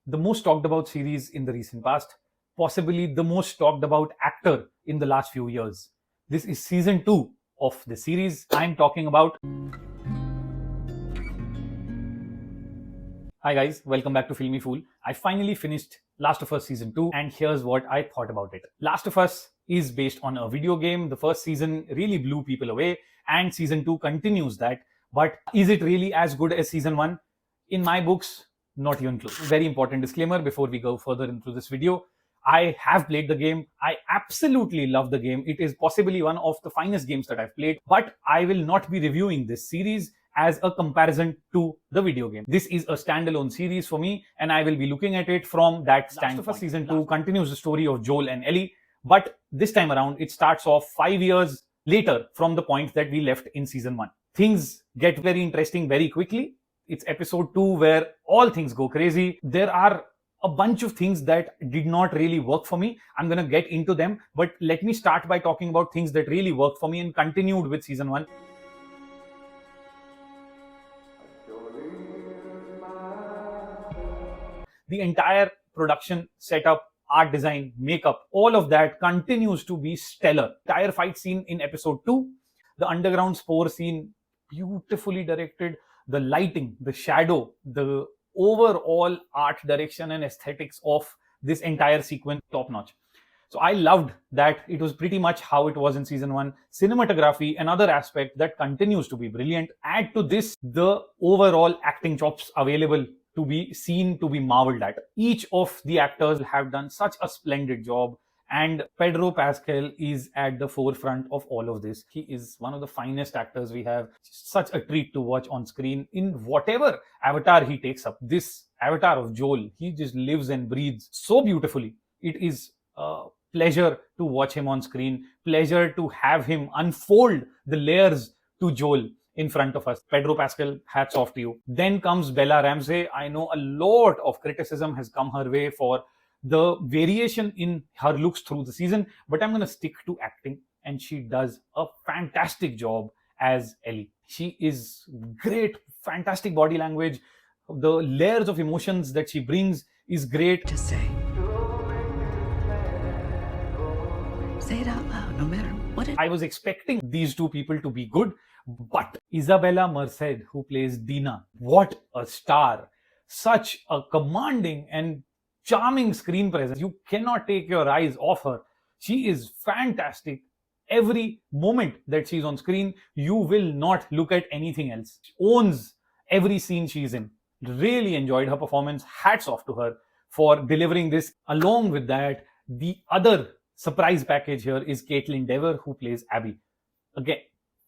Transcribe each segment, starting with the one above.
the most talked about series in the recent past, possibly the most talked about actor in the last few years. This is season 2 of the series. I'm talking about. Hi guys, welcome back to Filmy Fool. I finally finished Last of Us Season 2 and here's what I thought about it. Last of Us is based on a video game. The first season really blew people away and Season 2 continues that. But is it really as good as Season 1? In my books, not even close. Very important disclaimer before we go further into this video. I have played the game. I absolutely love the game. It is possibly one of the finest games that I've played, but I will not be reviewing this series as a comparison to the video game. This is a standalone series for me, and I will be looking at it from that standpoint. Last of Us Season 2 continues the story of Joel and Ellie, but this time around, it starts off 5 years later from the point that we left in Season 1. Things get very interesting very quickly. It's episode 2 where all things go crazy. There are a bunch of things that did not really work for me. I'm going to get into them, but let me start by talking about things that really worked for me and continued with Season 1. The entire production setup, art design, makeup, all of that continues to be stellar. Entire fight scene in episode 2, the underground spore scene, beautifully directed, the lighting, the shadow, the overall art direction and aesthetics of this entire sequence, top notch. So I loved that. It was pretty much how it was in Season 1. Cinematography, another aspect that continues to be brilliant. Add to this the overall acting chops available to be seen, to be marveled at. Each of the actors have done such a splendid job, and Pedro Pascal is at the forefront of all of this. He is one of the finest actors we have. Such a treat to watch on screen in whatever avatar he takes up. This avatar of Joel, he just lives and breathes so beautifully. It is a pleasure to watch him on screen, pleasure to have him unfold the layers to Joel in front of us. Pedro Pascal, hats off to you. Then comes Bella Ramsey. I know a lot of criticism has come her way for the variation in her looks through the season, but I'm going to stick to acting, and she does a fantastic job as Ellie. She is great, fantastic body language. The layers of emotions that she brings is great. To say it out loud, no matter what it. I was expecting these two people to be good, but Isabella Merced, who plays Dina, what a star. Such a commanding and charming screen presence. You cannot take your eyes off her. She is fantastic. Every moment that she's on screen, you will not look at anything else. She owns every scene she's in. Really enjoyed her performance. Hats off to her for delivering this. Along with that, the other surprise package here is Caitlin Dever, who plays Abby. Again,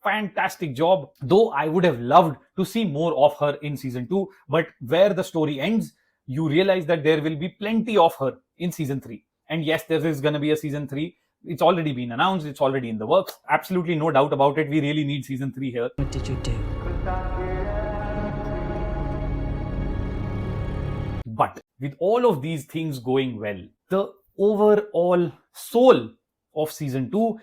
fantastic job. Though I would have loved to see more of her in Season 2, but where the story ends, you realize that there will be plenty of her in Season 3. And yes, there is going to be a Season 3. It's already been announced. It's already in the works. Absolutely no doubt about it. We really need Season 3 here. What did you do? But with all of these things going well, the overall soul of Season 2,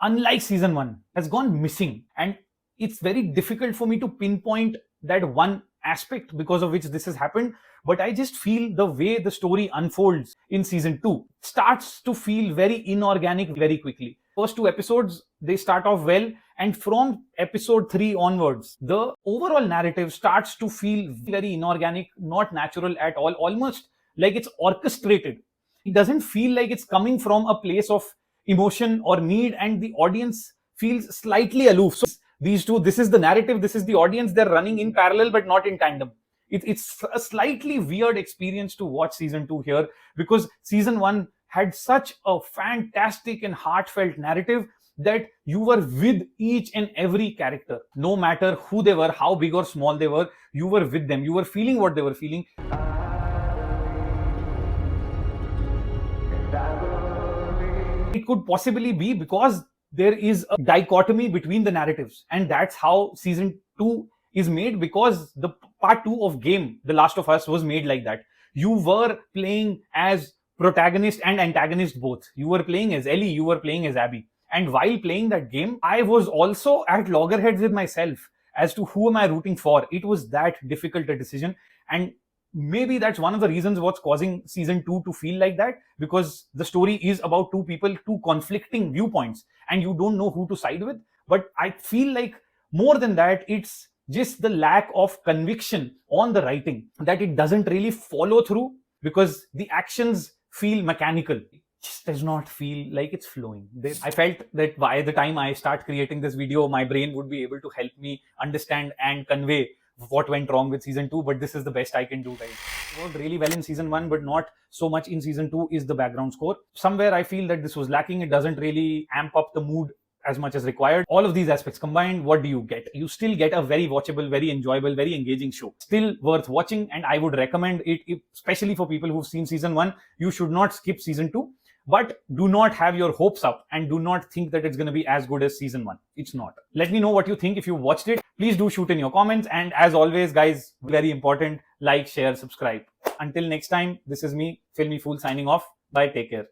unlike Season 1, has gone missing. And it's very difficult for me to pinpoint that one aspect because of which this has happened. But I just feel the way the story unfolds in Season 2 starts to feel very inorganic very quickly. First 2 episodes, they start off well. And from episode 3 onwards, the overall narrative starts to feel very inorganic, not natural at all, almost like it's orchestrated. It doesn't feel like it's coming from a place of emotion or need, and the audience feels slightly aloof. So these two, this is the narrative, this is the audience, they're running in parallel but not in tandem. It's a slightly weird experience to watch Season 2 here, because Season 1 had such a fantastic and heartfelt narrative that you were with each and every character. No matter who they were, how big or small they were, you were with them. You were feeling what they were feeling. It could possibly be because there is a dichotomy between the narratives, and that's how Season 2 is made, because the part 2 of game, The Last of Us, was made like that. You were playing as protagonist and antagonist both. You were playing as Ellie, you were playing as Abby. And while playing that game, I was also at loggerheads with myself as to who am I rooting for. It was that difficult a decision. And maybe that's one of the reasons what's causing season 2 to feel like that, because the story is about two people, two conflicting viewpoints, and you don't know who to side with. But I feel like more than that, it's just the lack of conviction on the writing, that it doesn't really follow through because the actions feel mechanical. It just does not feel like it's flowing. I felt that by the time I start creating this video, my brain would be able to help me understand and convey what went wrong with season 2, but this is the best I can do, guys. It worked really well in season 1, but not so much in season 2 is the background score. Somewhere I feel that this was lacking. It doesn't really amp up the mood as much as required. All of these aspects combined, what do you get? You still get a very watchable, very enjoyable, very engaging show. Still worth watching, and I would recommend it, especially for people who've seen season 1. You should not skip season 2. But do not have your hopes up and do not think that it's going to be as good as season 1. It's not. Let me know what you think if you watched it. Please do shoot in your comments. And as always, guys, very important, like, share, subscribe. Until next time, this is me, Filmy Fool, signing off. Bye. Take care.